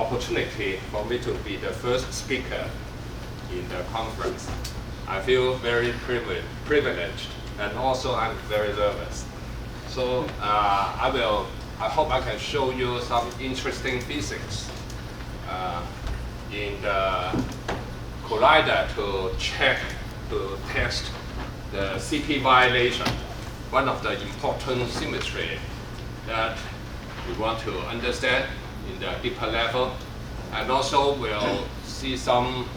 opportunity for me to be the first speaker in the conference. I feel very privileged, and also I'm very nervous. So I hope I can show you some interesting physics in the collider to test the CP violation, one of the important symmetry that we want to understand in the deeper level, and also we'll see some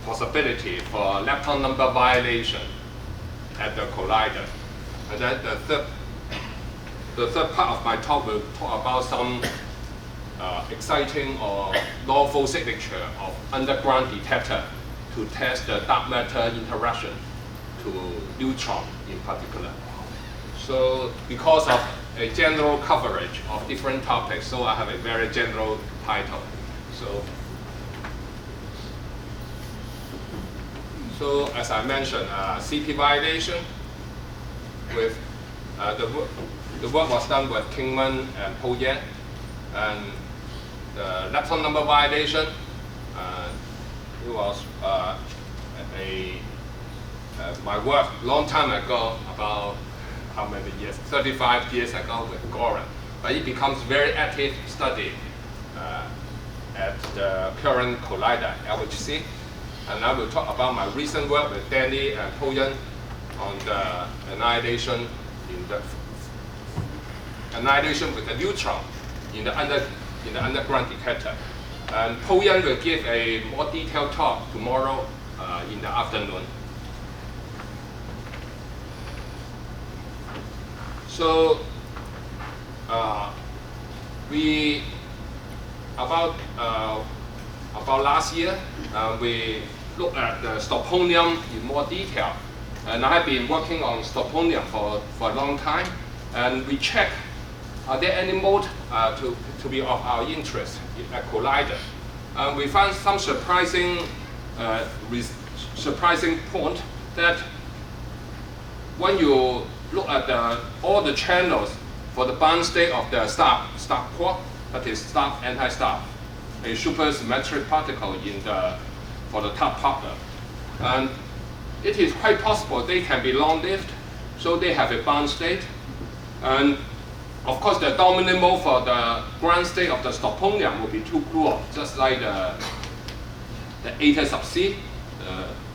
possibility for lepton number violation at the collider. And then the third part of my talk will talk about some exciting or novel signature of underground detector to test the dark matter interaction to neutron in particular. So because of a general coverage of different topics, so I have a very general title. So as I mentioned, CP violation with the work was done with Keung and Po Yan, and the lepton number violation, it was my work long time ago, about how many years? 35 years ago with Goran. But it becomes very active study at the current collider, LHC. And I will talk about my recent work with Danny and Po Yan on the annihilation with the neutron in the underground detector. And Po Yan will give a more detailed talk tomorrow in the afternoon. So about last year, we looked at the stoponium in more detail, and I've been working on stoponium for a long time, and we check are there any mode to be of our interest at collider. We found some surprising point that when you look at all the channels for the bound state of the star quark, that is star anti-star, a supersymmetric particle for the top partner. And it is quite possible they can be long-lived, so they have a bound state. And of course, the dominant mode for the ground state of the stoponium will be 2 gluon, just like the eta sub c,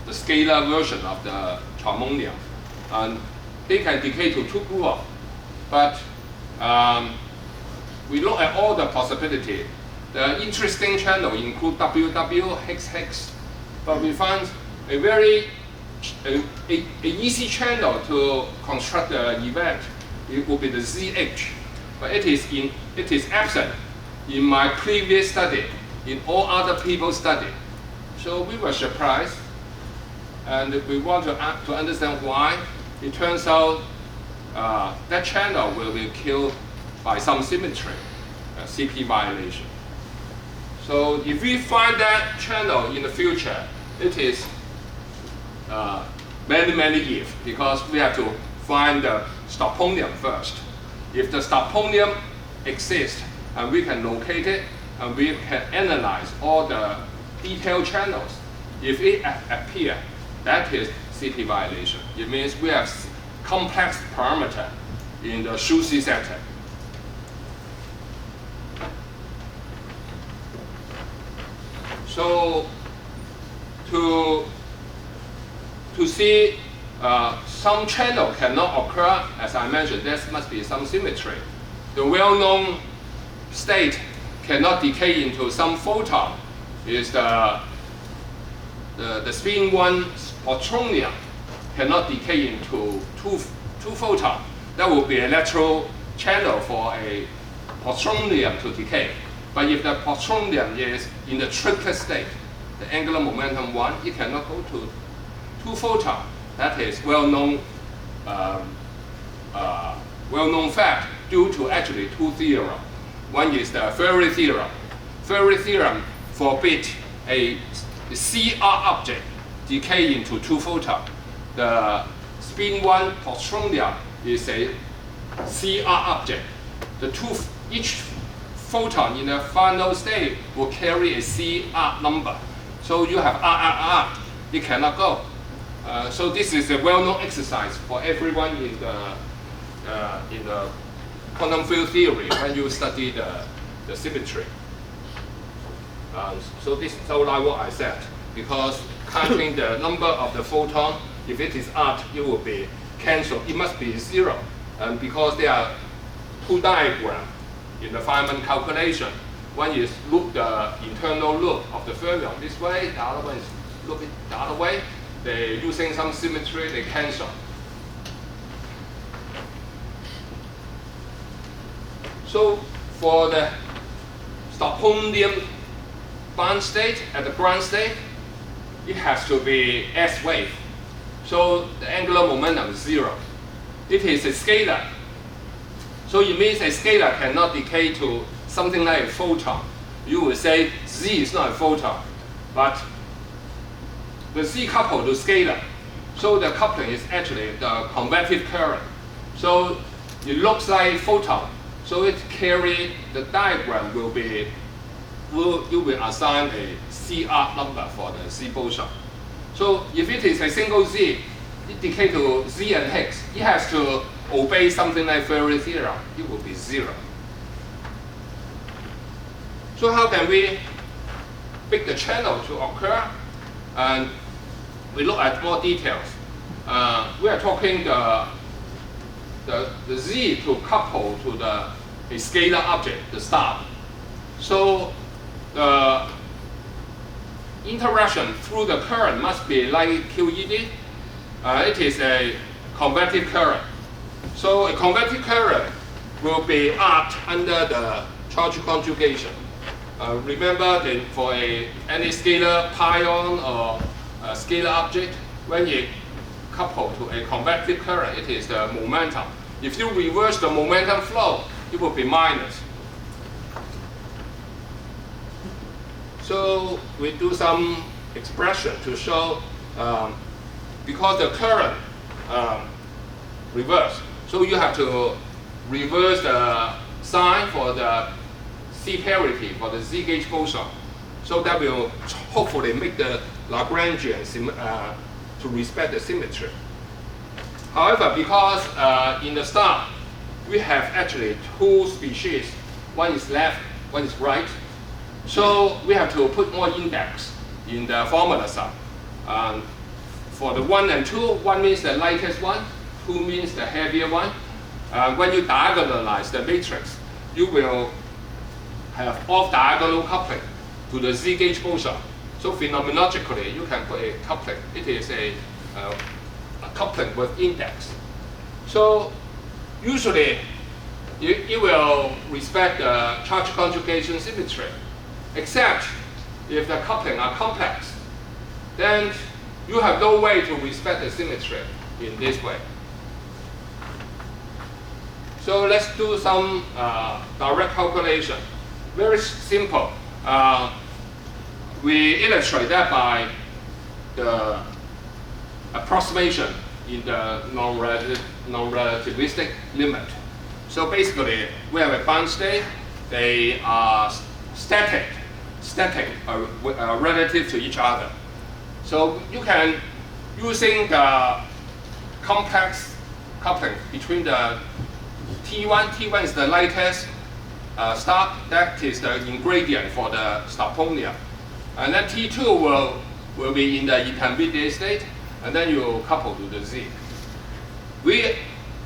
the scalar version of the charmonium. And they can decay to 2 gluon. But we look at all the possibility. The interesting channel include WW, Higgs, but we find a very easy channel to construct the event. It will be the ZH, but it is absent in my previous study, in all other people's study. So we were surprised, and we want to understand why. It turns out that channel will be killed by some symmetry, CP violation. So if we find that channel in the future, it is many if, because we have to find the stoponium first. If the stoponium exists, and we can locate it, and we can analyze all the detailed channels, if it appears, that is CP violation. It means we have complex parameter in the Schussy center. So to see some channel cannot occur, as I mentioned, there must be some symmetry. The well-known state cannot decay into some photon is the spin 1 neutrino cannot decay into two photons. That will be a natural channel for a neutronium to decay. But if the neutronium is in the triplet state, the angular momentum 1, it cannot go to 2 photons. That is well-known fact due to actually 2 theorems. One is the Fermi theorem. Fermi theorem forbids a CR object decay into 2 photons. The spin 1 neutronium is a CR object. Each photon in the final state will carry a CR number. So you have R, it cannot go. So this is a well-known exercise for everyone in the quantum field theory when you study the symmetry. So this is all like what I said, because counting the number of the photon, if it is odd, it will be cancelled. It must be 0. And because there are two diagrams in the Feynman calculation. One is loop the internal loop of the fermion this way, the other one is loop it the other way. They're using some symmetry, they cancel. So for the Stockholmian bound state at the ground state, it has to be S wave. So the angular momentum is 0. It is a scalar. So it means a scalar cannot decay to something like a photon. You will say Z is not a photon, but the Z coupled to scalar. So the coupling is actually the convective current. So it looks like photon. So it carry the diagram will be, you will assign a CR number for the Z boson. So if it is a single Z, it decay to Z and Higgs. It has to obey something like Fermi theorem. It will be 0. So how can we make the channel to occur? And we look at more details. We are talking the Z to couple to a scalar object, the star. So the interaction through the current must be like QED. It is a convective current. So a convective current will be arced under the charge conjugation. Remember that for any scalar pion or a scalar object, when you couple to a convective current, it is the momentum. If you reverse the momentum flow, it will be minus. So we do some expression to show because the current reverse. So you have to reverse the sign for the C parity for the Z gauge boson. So that will hopefully make the Lagrangian to respect the symmetry. However, because in the star, we have actually two species. One is left, one is right. So we have to put more index in the formula sum. For the 1 and 2, 1 means the lightest one, 2 means the heavier one. When you diagonalize the matrix, you will have off-diagonal coupling to the Z gauge boson. So phenomenologically, you can put a coupling. It is a coupling with index. So usually, you will respect the charge conjugation symmetry, except if the coupling are complex, then you have no way to respect the symmetry in this way. So let's do some direct calculation. Very simple. We illustrate that by the approximation in the non-relativistic limit. So basically, we have a bound state. They are static relative to each other. So you can, using the complex coupling between the T1 is the lightest star, that is the ingredient for the Stockholmian. And then T2 will be in the intermediate state, and then you couple to the Z. We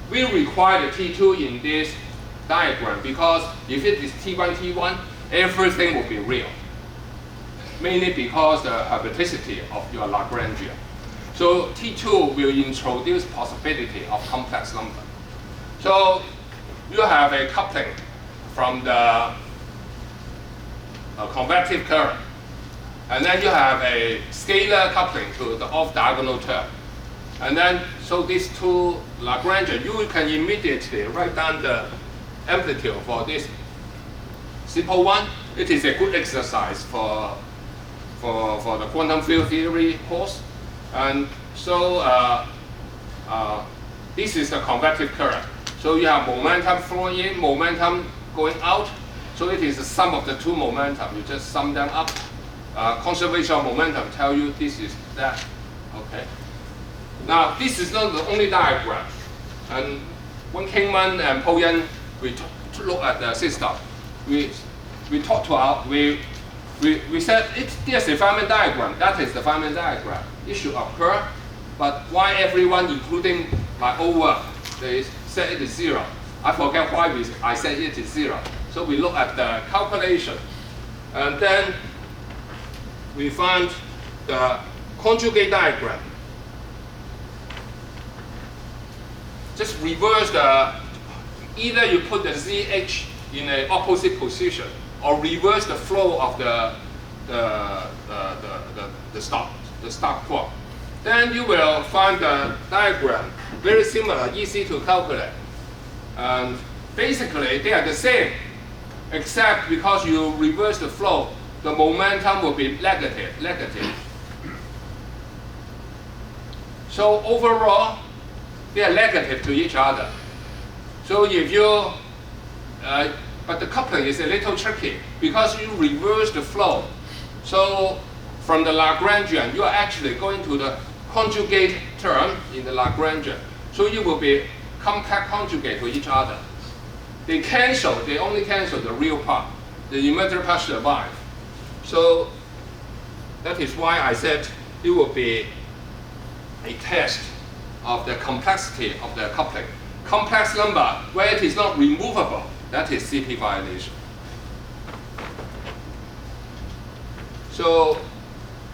require the T2 in this diagram because if it is T1, everything will be real. Mainly because the hermiticity of your Lagrangian. So T2 will introduce possibility of complex number. So you have a coupling from the convective current. And then you have a scalar coupling to the off-diagonal term. And then, so these two Lagrangian, you can immediately write down the amplitude for this simple one. It is a good exercise for the quantum field theory course. And so this is the convective current. So you have momentum flowing in, momentum going out. So it is the sum of the two momentum. You just sum them up. Conservation of momentum tell you this is that. Okay. Now this is not the only diagram. And when Keung and Poyan we look at the system, we said there's a Feynman diagram. That is the Feynman diagram. It should occur, but why everyone, including my own work, they set it to 0? I forget why I set it to 0. So we look at the calculation, and then we find the conjugate diagram. Just reverse either you put the ZH in an opposite position, or reverse the flow of the start clock. Then you will find the diagram very similar, easy to calculate. And basically they are the same, except because you reverse the flow, the momentum will be negative. So overall, they are negative to each other. So if you, but the coupling is a little tricky because you reverse the flow. So from the Lagrangian, you are actually going to the conjugate term in the Lagrangian. So you will be compact conjugate to each other. They only cancel the real part. The imaginary part survive. So that is why I said it will be a test of the complexity of the coupling. Complex number, where it is not removable, that is CP violation. So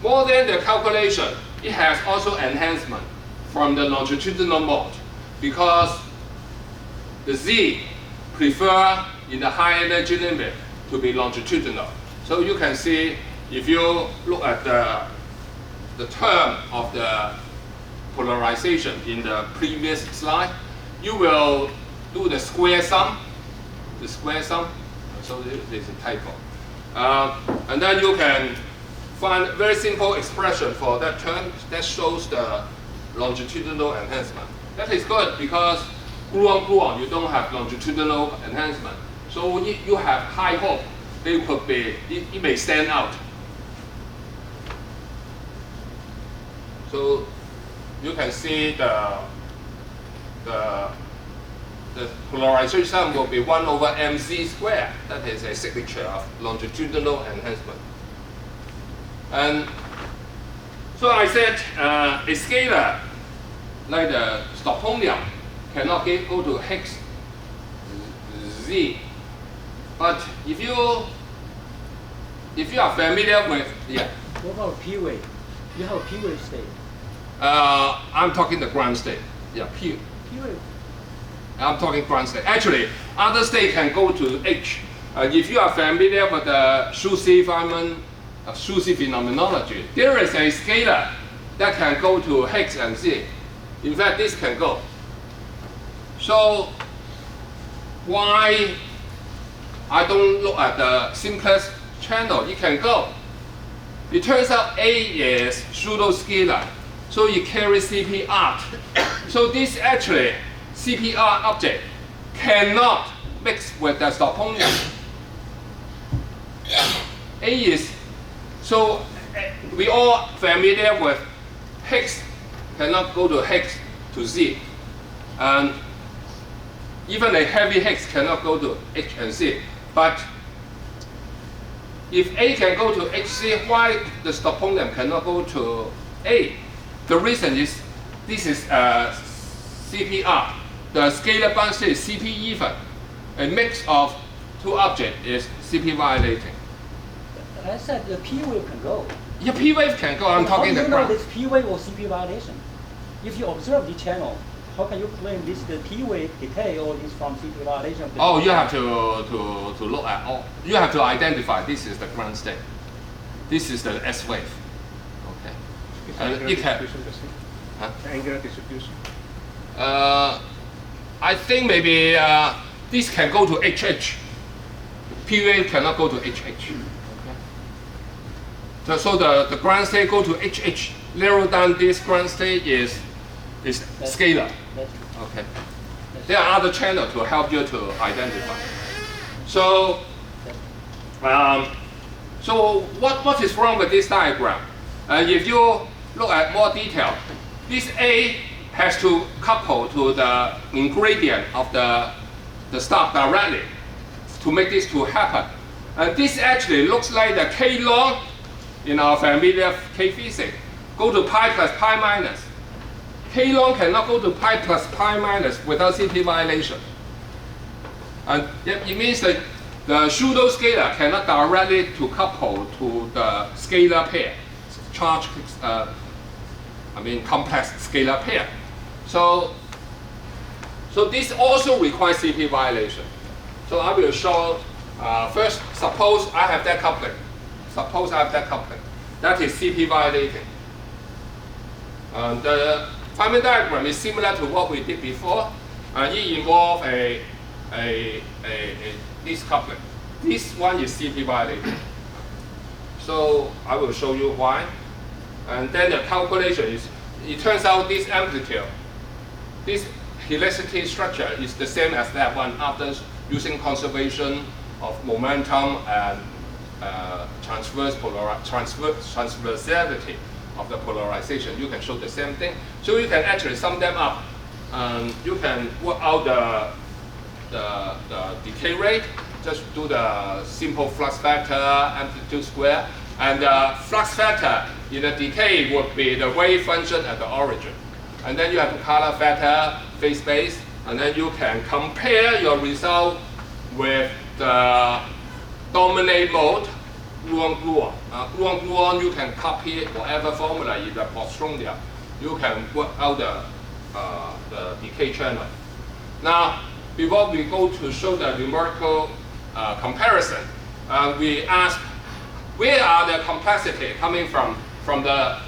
more than the calculation, it has also enhancement from the longitudinal mode, because the Z prefer in the high energy limit to be longitudinal. So you can see, if you look at the term of the polarization in the previous slide, you will do the square sum. So this is a typo. And then you can find a very simple expression for that term that shows the longitudinal enhancement. That is good because gluon, you don't have longitudinal enhancement. So you have high hope they could be, it may stand out. So you can see the polarization will be 1 over mc squared. That is a signature of longitudinal enhancement. And so I said a scalar like the Stockholmian cannot go to Higgs Z. But if you are familiar with, yeah. What about P wave? You have a P wave state. I'm talking the ground state. Yeah, P wave. I'm talking ground state. Actually, other state can go to H. If you are familiar with the Soucy-Feynman Soucy phenomenology, there is a scalar that can go to Higgs and Z. In fact, this can go. So why I don't look at the simplest channel? It can go. It turns out A is pseudo-scalar, so it carries CPR. So this actually CPR object cannot mix with the Stockholmian. A is, so we all familiar with Higgs cannot go to Higgs to Z. And even a heavy Higgs cannot go to H and Z. But if A can go to HC, why the Stockholmian cannot go to A? The reason is this is CPR. The scalar bound state is CP even. A mix of two objects is CP violating. I said the P wave can go. Yeah, P wave can go. I'm talking the ground. How do you know this P wave or CP violation? If you observe the channel, how can you claim this is the P wave decay or is from CP violation? Oh, you have to look at all. You have to identify this is the ground state. This is the S wave. Okay. Angular can. distribution, Huh? Angular distribution. I think maybe this can go to HH. P wave cannot go to HH. Okay. So the ground state go to HH. Narrow down this ground state is scalar. Okay. There are other channels to help you to identify. So So what is wrong with this diagram? If you look at more detail, this A has to couple to the ingredient of the stuff directly to make this to happen. And this actually looks like the K long in our familiar K physics. Go to pi plus pi minus. K long cannot go to pi plus pi minus without CP violation. And it means that the pseudo-scalar cannot directly to couple to the scalar pair, charge, complex scalar pair. So this also requires CP violation. So I will show, first, suppose I have that coupling. That is CP violating. The Feynman diagram is similar to what we did before. It involves this coupling. This one is CP violating. So I will show you why. And then the calculation is, it turns out this amplitude, this helicity structure is the same as that one after using conservation of momentum and transversality of the polarization. You can show the same thing. So you can actually sum them up. You can work out the decay rate. Just do the simple flux factor, amplitude square. And the flux factor in the decay would be the wave function at the origin. And then you have the color factor, phase space, and then you can compare your result with the dominant mode, gluon. Gluon, you can copy whatever formula in the Postrondia. You can work out the decay channel. Now, before we go to show the numerical comparison, we ask where are the complexity coming from the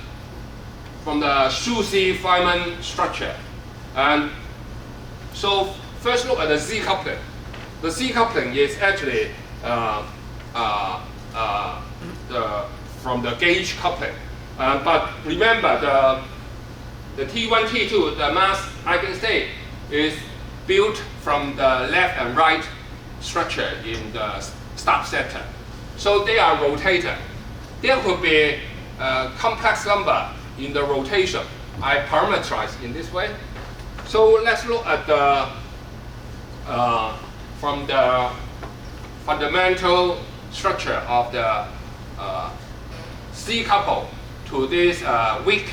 Schucy-Feynman structure. And so first look at the Z coupling. The Z coupling is actually from the gauge coupling. But remember the T1, T2, the mass eigenstate is built from the left and right structure in the stop sector. So they are rotated. There could be a complex number in the rotation. I parameterize in this way. So let's look at from the fundamental structure of the C couple to this weak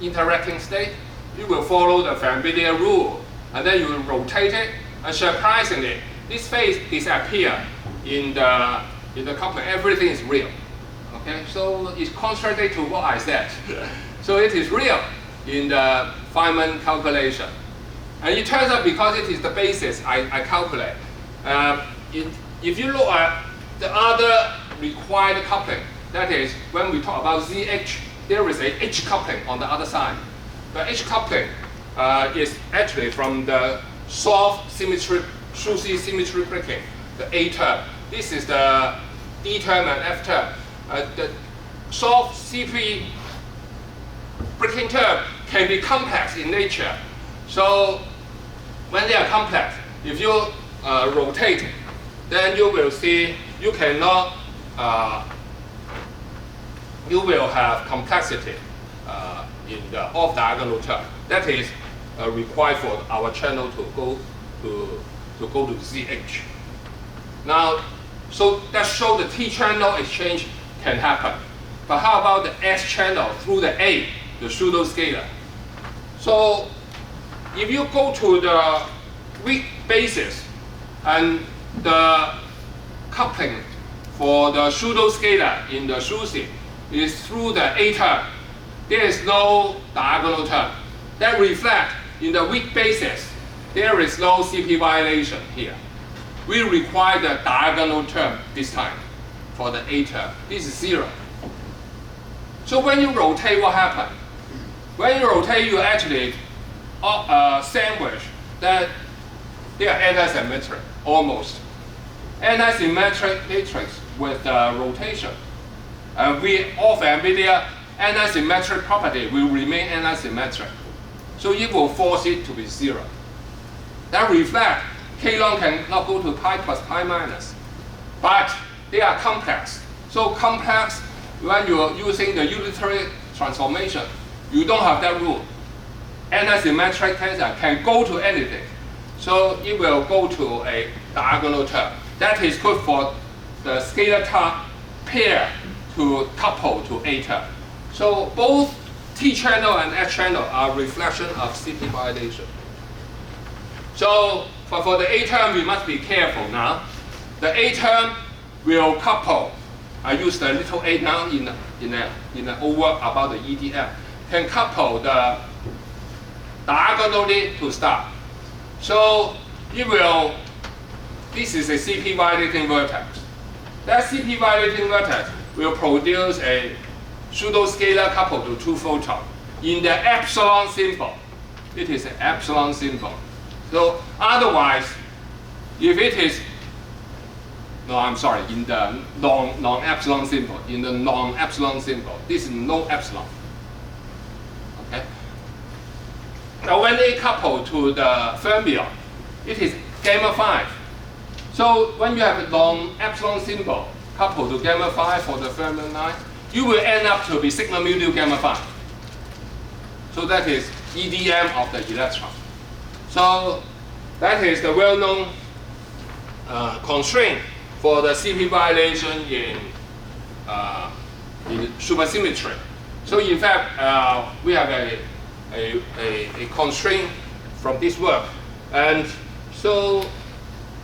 interacting state. You will follow the familiar rule, and then you will rotate it. And surprisingly, this phase disappears in the coupling. Everything is real. Okay, so it's contrary to what I said. So it is real in the Feynman calculation. And it turns out because it is the basis I calculate. If you look at the other required coupling, that is when we talk about ZH, there is a H coupling on the other side. The H coupling is actually from the soft symmetry, Schucy symmetry breaking, the A term. This is the D term and F term. The soft CP breaking term can be complex in nature. So when they are complex, if you rotate, then you will see you cannot, you will have complexity in the off-diagonal term. That is required for our channel to go to ZH. Now, so that shows the T channel exchange can happen. But how about the S channel through the A, the pseudo-scalar? So if you go to the weak basis and the coupling for the pseudo-scalar in the Schucy is through the A term, there is no diagonal term. That reflects in the weak basis, there is no CP violation here. We require the diagonal term this time for the A term. This is 0. So when you rotate, what happens? When you rotate, you actually sandwich that they are antisymmetric, almost. Antisymmetric matrix with rotation. We all familiar, antisymmetric property will remain antisymmetric. So it will force it to be 0. That reflects K long cannot go to pi plus pi minus. But they are complex. So complex, when you are using the unitary transformation, you don't have that rule. Any symmetric tensor can go to anything. So it will go to a diagonal term. That is good for the scalar term pair to couple to A term. So both T channel and S channel are reflection of CP violation. So for the A term, we must be careful now. The A term will couple. I use the little a now in the over about the EDM. Can couple the diagonally to star. So it will. This is a CP violating vertex. That CP violating vertex will produce a pseudo-scalar couple to two photons in the epsilon symbol. It is an epsilon symbol. So otherwise, if it is, no, I'm sorry, in the non-epsilon symbol, in the non-epsilon symbol, this is no epsilon. Okay. Now when they couple to the fermion, it is gamma 5. So when you have a non-epsilon symbol coupled to gamma 5 for the fermion line, you will end up to be sigma mu gamma 5. So that is EDM of the electron. So that is the well-known constraint for the CP violation in supersymmetry. So in fact, we have a constraint from this work. And so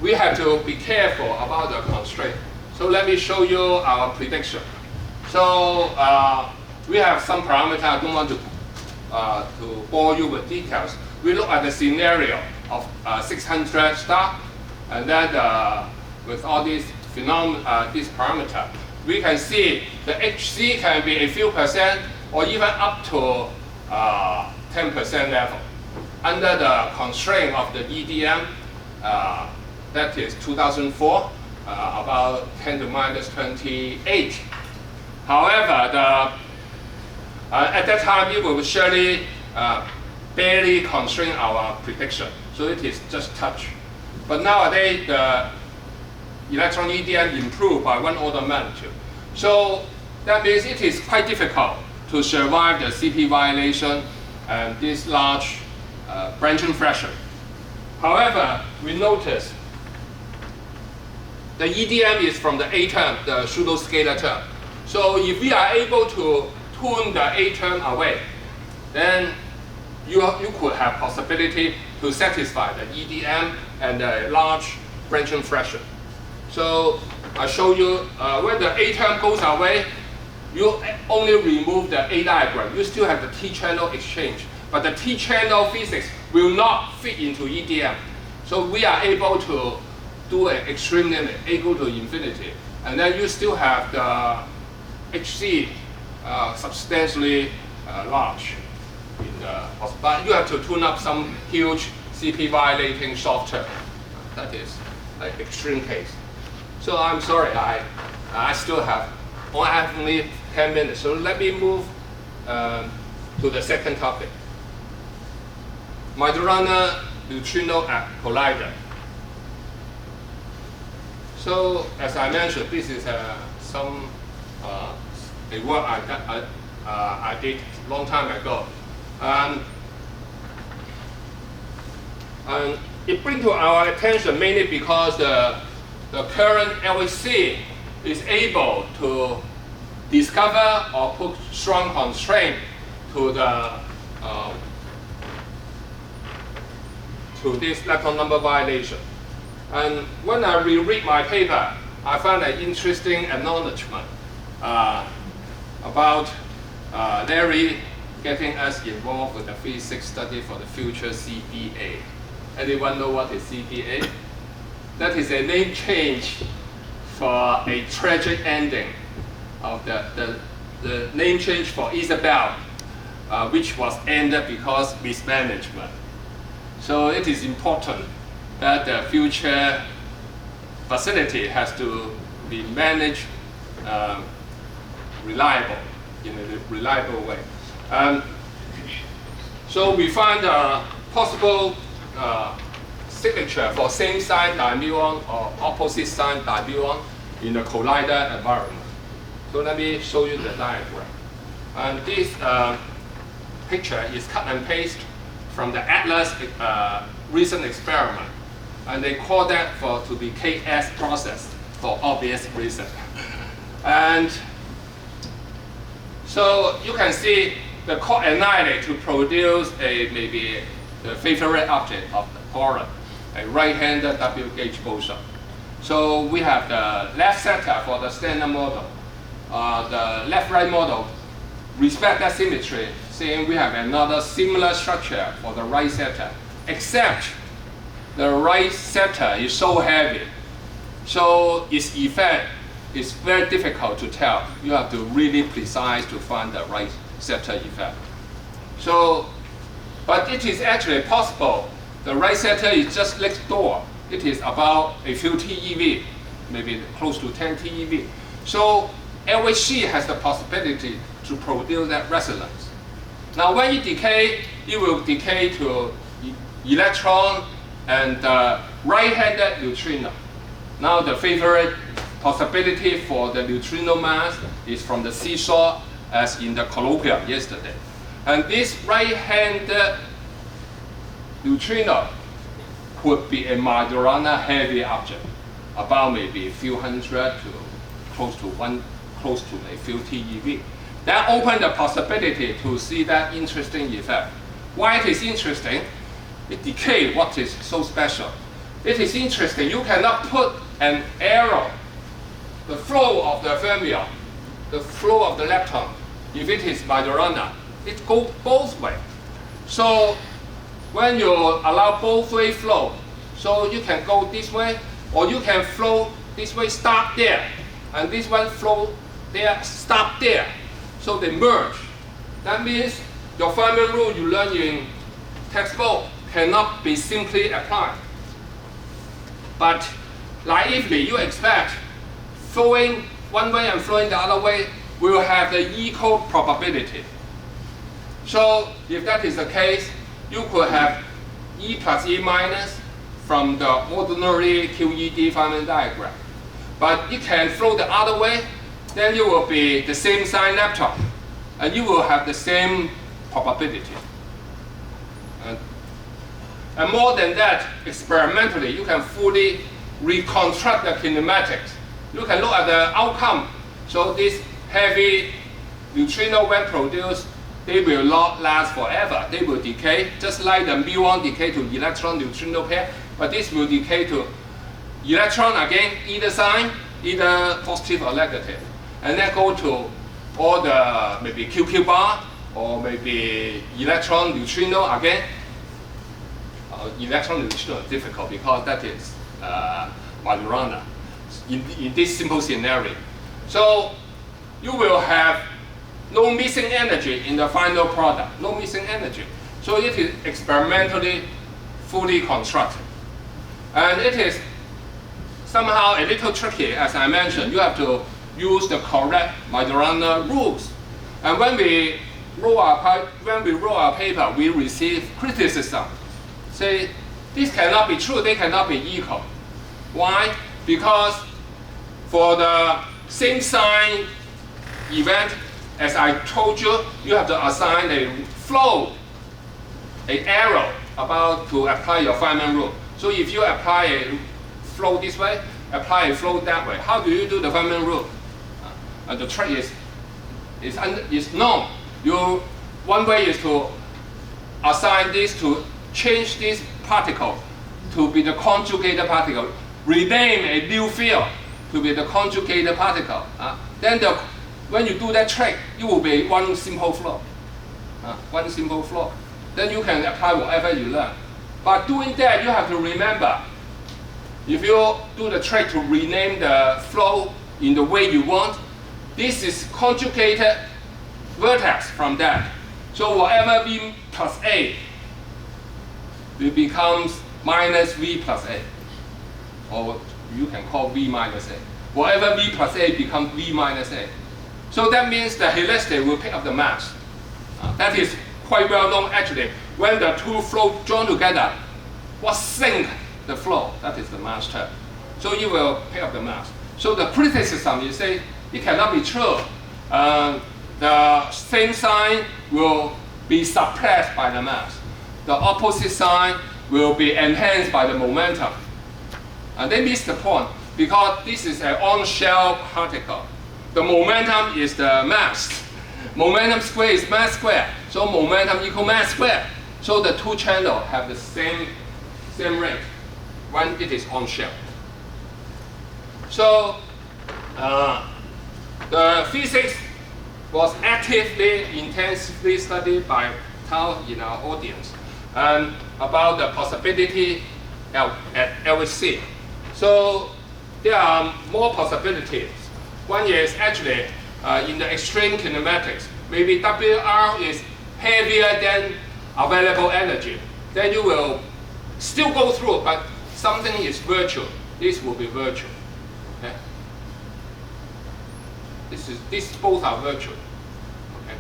we have to be careful about the constraint. So let me show you our prediction. So we have some parameter. I don't want to bore you with details. We look at the scenario of 600 star, and then with all these this parameter, we can see the HC can be a few percent or even up to 10% level under the constraint of the EDM. That is 2004, about 10 to minus 28. However, at that time, it will surely barely constrain our prediction. So it is just touch. But nowadays, the electron EDM improved by 1 order of magnitude. So that means it is quite difficult to survive the CP violation and this large branching fraction. However, we notice the EDM is from the A term, the pseudo-scalar term. So if we are able to tune the A term away, then you could have possibility to satisfy the EDM and the large branching fraction. So I show you when the A term goes away, you only remove the A diagram. You still have the T channel exchange, but the T channel physics will not fit into EDM. So we are able to do an extreme limit, A go to infinity, and then you still have the HC substantially large. But you have to tune up some huge CP violating software. That is an extreme case. So I'm sorry, I still have only 10 minutes. So let me move to the second topic. Majorana neutrino collider. So as I mentioned, this is a work I did a long time ago. And it brings to our attention mainly because the current LHC is able to discover or put strong constraint to this lepton number violation. And when I reread my paper, I found an interesting acknowledgement about Larry getting us involved with the physics study for the future CPA. Anyone know what is CPA? That is a name change for a tragic ending of the name change for Isabel, which was ended because mismanagement. So it is important that the future facility has to be managed reliable, in a reliable way. So we find a possible signature for same sign dimuon or opposite sign dimuon in the collider environment. So let me show you the diagram. And this picture is cut and paste from the Atlas recent experiment. And they call that to be KS process for obvious reason. And so you can see the core annihilate to produce maybe the favorite object of the Theorem, a right-handed W gauge boson. So we have the left sector for the standard model. The left-right model respect that symmetry, saying we have another similar structure for the right sector, except the right sector is so heavy, so its effect is very difficult to tell. You have to really precise to find the right sector effect. So, but it is actually possible. The right sector is just next door. It is about a few TeV, maybe close to 10 TeV. So LHC has the possibility to produce that resonance. Now when it decay, it will decay to electron and right-handed neutrino. Now the favorite possibility for the neutrino mass is from the seesaw, as in the colloquium yesterday. And this right-handed neutrino could be a Majorana heavy object, about maybe a few hundred to close to a few TeV. That opens the possibility to see that interesting effect. Why it is interesting? It decays. What is so special? It is interesting. You cannot put an arrow, the flow of the fermion, the flow of the lepton. If it is Majorana, it goes both ways. So when you allow both way flow, so you can go this way, or you can flow this way, stop there, and this one flow there, stop there. So they merge. That means your Feynman rule you learn in textbook cannot be simply applied. But naively, you expect flowing one way and flowing the other way will have the equal probability. So if that is the case, you could have E plus E minus from the ordinary QED Feynman diagram. But it can flow the other way, then you will be the same sign lepton, and you will have the same probability. And more than that, experimentally, you can fully reconstruct the kinematics. You can look at the outcome. So this heavy neutrino when produced, they will not last forever. They will decay, just like the muon decay to electron-neutrino pair, but this will decay to electron again, either sign, either positive or negative. And then go to all the maybe QQ bar, or maybe electron-neutrino again. Electron-neutrino is difficult because that is Majorana in this simple scenario. So you will have no missing energy in the final product, no missing energy. So it is experimentally fully constructed. And it is somehow a little tricky, as I mentioned. You have to use the correct Majorana rules. And when we wrote our paper, we receive criticism. Say, this cannot be true, they cannot be equal. Why? Because for the same sign event, as I told you, you have to assign a flow, an arrow about to apply your Feynman rule. So if you apply a flow this way, apply a flow that way, how do you do the Feynman rule? And the trick is known. One way is to assign this to change this particle to be the conjugated particle, rename a new field to be the conjugated particle. Then when you do that trick, it will be one simple flow. One simple flow. Then you can apply whatever you learn. But doing that, you have to remember, if you do the trick to rename the flow in the way you want, this is conjugated vertex from that. So whatever V plus A, it becomes minus V plus A. Or you can call V minus A. Whatever V plus A becomes V minus A. So that means the helicity will pick up the mass. That is quite well known actually. When the two flows join together, what sink the flow? That is the mass term. So you will pick up the mass. So the criticism is say it cannot be true. The same sign will be suppressed by the mass. The opposite sign will be enhanced by the momentum. And they miss the point because this is an on-shell particle. The momentum is the mass. Momentum square is mass square. So momentum equal mass square. So the two channels have the same rate when it is on-shell. So the physics was actively, intensively studied by Tao in our audience, and about the possibility at LHC. So there are more possibilities. One is actually in the extreme kinematics. Maybe WR is heavier than available energy. Then you will still go through, but something is virtual. This will be virtual. Okay? These both are virtual. Okay?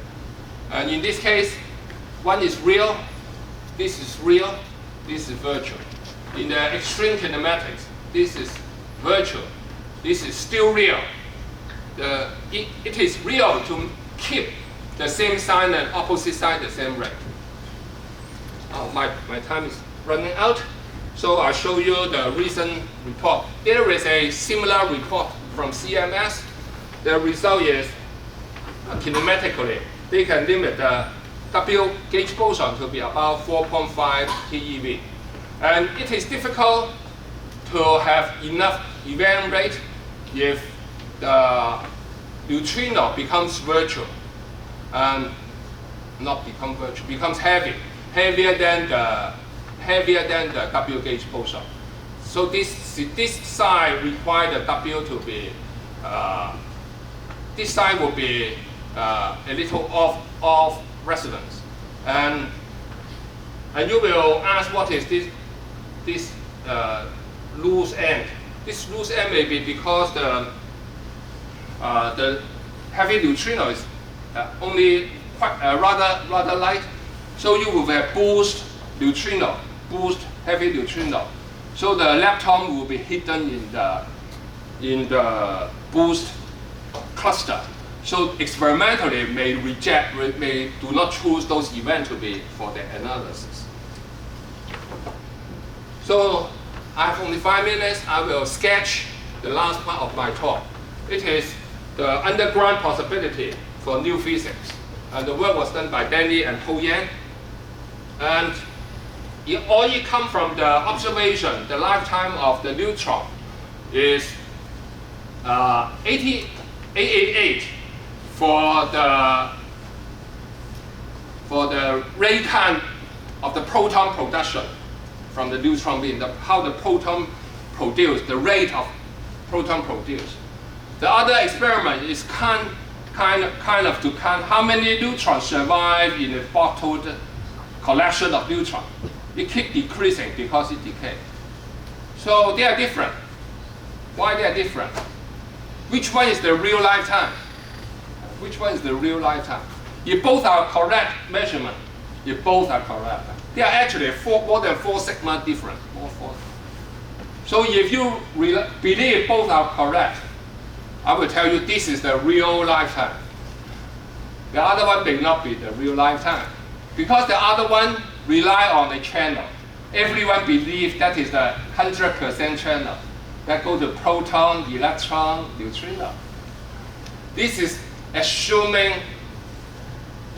And in this case, one is real, this is real, this is virtual. In the extreme kinematics, this is virtual, this is still real. It is real to keep the same sign and opposite sign the same rate. My time is running out, so I'll show you the recent report. There is a similar report from CMS. The result is kinematically, they can limit the W gauge boson to be about 4.5 TeV. And it is difficult to have enough event rate if the neutrino becomes virtual and not become virtual, becomes heavier than the W gauge boson. So this side requires the W to be this side will be a little off resonance, and you will ask what is this loose end. This loose end may be because the heavy neutrino is only quite rather light, so you will have boost heavy neutrino. So the lepton will be hidden in the boost cluster. So experimentally may do not choose those events to be for the analysis. So I have only 5 minutes. I will sketch the last part of my talk. It is the underground possibility for new physics. And the work was done by Danny and Ho Yan. And it comes from the observation. The lifetime of the neutron is 888 for the rate time of the proton production from the neutron beam, how the proton produced, the rate of proton produced. The other experiment is kind of to count how many neutrons survive in a bottled collection of neutrons. It keeps decreasing because it decays. So they are different. Why they are different? Which one is the real lifetime? Which one is the real lifetime? If both are correct measurement, if both are correct, they are actually more than 4 sigma different. So if you believe both are correct, I will tell you this is the real lifetime. The other one may not be the real lifetime, because the other one rely on the channel. Everyone believes that is the 100% channel that go to proton, electron, neutrino. This is assuming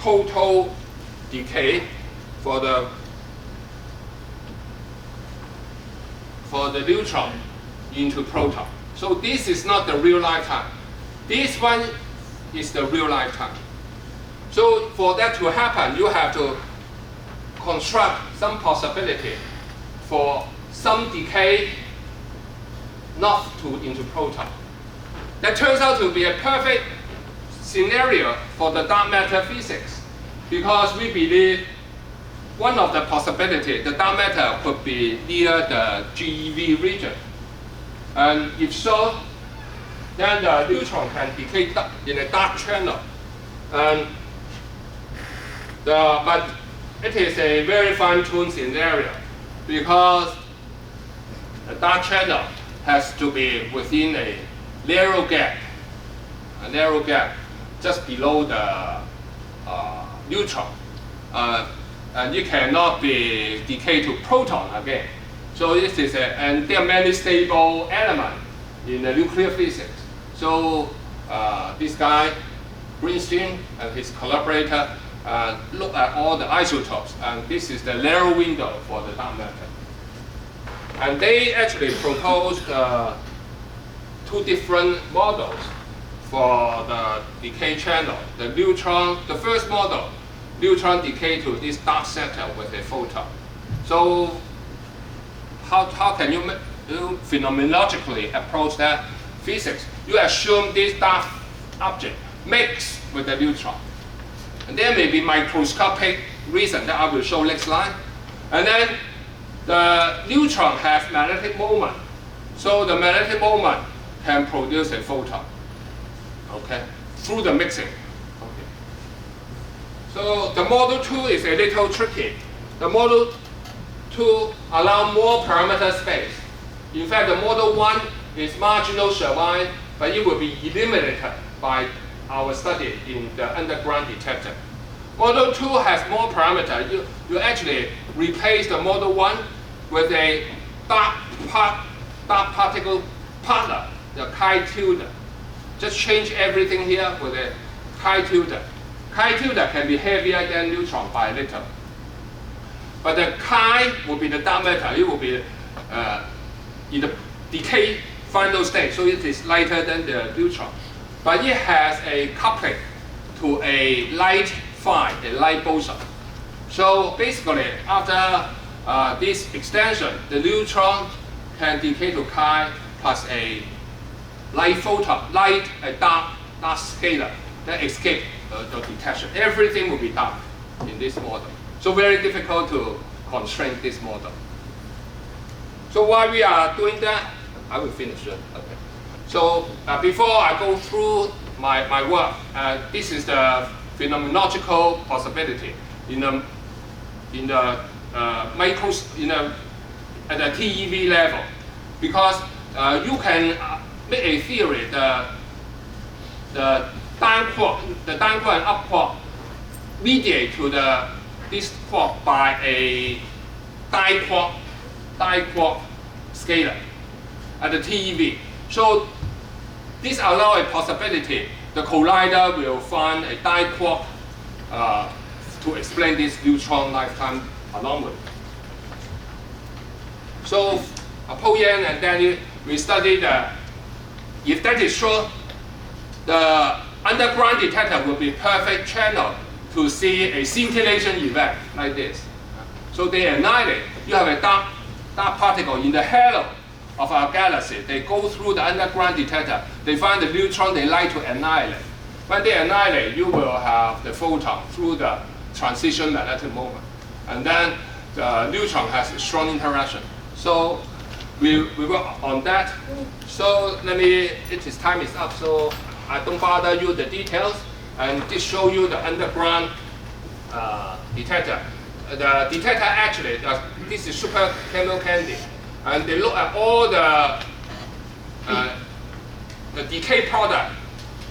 total decay for the neutron into proton. So this is not the real lifetime. This one is the real lifetime. So for that to happen, you have to construct some possibility for some decay not into proton. That turns out to be a perfect scenario for the dark matter physics, because we believe one of the possibilities, the dark matter could be near the GeV region. And if so, then the neutron can decay in a dark channel. But it is a very fine-tuned scenario, because the dark channel has to be within a narrow gap, a narrow gap just below the neutron. And it cannot be decayed to proton again. So this is and there are many stable elements in the nuclear physics. So this guy, Greenstein, and his collaborator look at all the isotopes, and this is the narrow window for the dark matter. And they actually proposed two different models for the decay channel. The neutron, the first model, neutron decay to this dark center with a photon. So how can you phenomenologically approach that physics? You assume this dark object mixed with the neutron. And there may be microscopic reason that I will show next slide. And then the neutron has magnetic moment. So the magnetic moment can produce a photon, okay, through the mixing. Okay. So the model 2 is a little tricky. The model 2 allows more parameter space. In fact, the model 1 is marginal survive, but it will be eliminated by our study in the underground detector. Model 2 has more parameter. You actually replace the model 1 with a dark particle partner, the chi tilde. Just change everything here with a chi tilde. Chi tilde can be heavier than neutron by a little. But the chi will be the dark matter. It will be in the decay final state, so it is lighter than the neutron. But it has a coupling to a light phi, a light boson. So basically, after this extension, the neutron can decay to chi plus a light photon, a dark scalar that escape the detection. Everything will be dark in this model. So very difficult to constrain this model. So while we are doing that, I will finish it. Okay. So before I go through my work, this is the phenomenological possibility at the TeV level, because you can make a theory the down quark and up quark mediate to this quark by a diquark scalar at the TeV. So this allows a possibility. The collider will find a diquark to explain this neutron lifetime anomaly. So Paul Yan and Danny, we studied if that is true, the underground detector will be perfect channel to see a scintillation event like this. So they annihilate. You have a dark particle in the halo of our galaxy. They go through the underground detector. They find the neutron they like to annihilate. When they annihilate, you will have the photon through the transition magnetic moment. And then the neutron has a strong interaction. So we work on that. So time is up, so I don't bother you the details, and just show you the underground detector. The detector actually, this is super camel candy, and they look at all the decay product.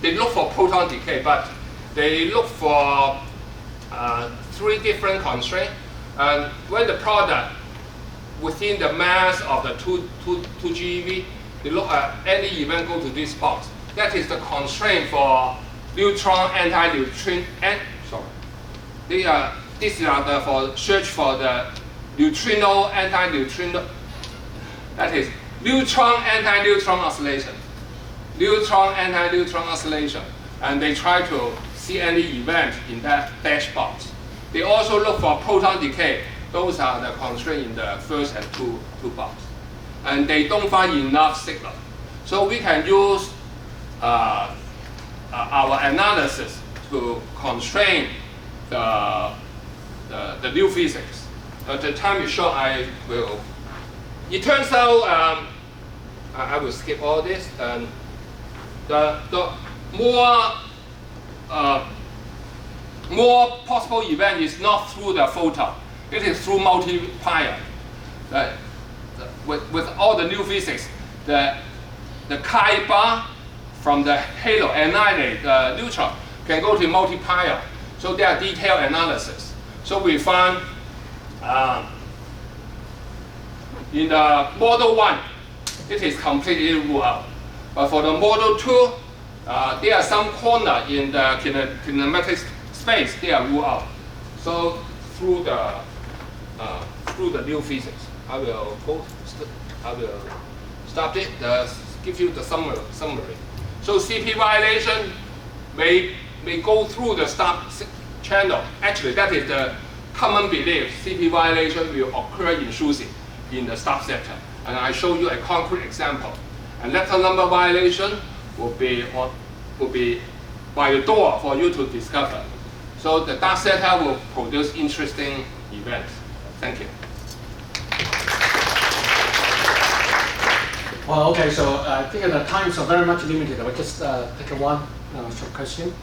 They look for proton decay, but they look for 3 different constraints. And when the product within the mass of the 2 GeV, they look at any event go to this box. That is the constraint for neutron, anti-neutrino, This is for search for the neutrino, anti-neutrino. That is neutron, anti-neutron oscillation. Neutron, anti-neutron oscillation. And they try to see any event in that dash box. They also look for proton decay. Those are the constraints in the first and two boxes. And they don't find enough signal. So we can use our analysis to constrain the new physics. The time is short, I will. It turns out, I will skip all this. And the more possible event is not through the photon. It is through multiplier. With all the new physics, the chi bar from the halo annihilate the neutron can go to multiplier. So there are detailed analysis. So we found in the model 1, it is completely ruled out. But for the model 2, there are some corner in the kinematic space, they are ruled out. So through the new physics, I will stop it, give you the summary. So CP violation may go through the stop channel. Actually, that is the common belief. CP violation will occur in SUSY, in the stop sector. And I show you a concrete example. And letter number violation will be by the door for you to discover. So the dark sector will produce interesting events. Thank you. Well, okay, so I think the times are very much limited. I will just take one short question.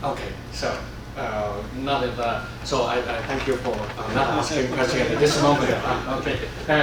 Okay, so so I thank you for not asking question at this moment. Okay,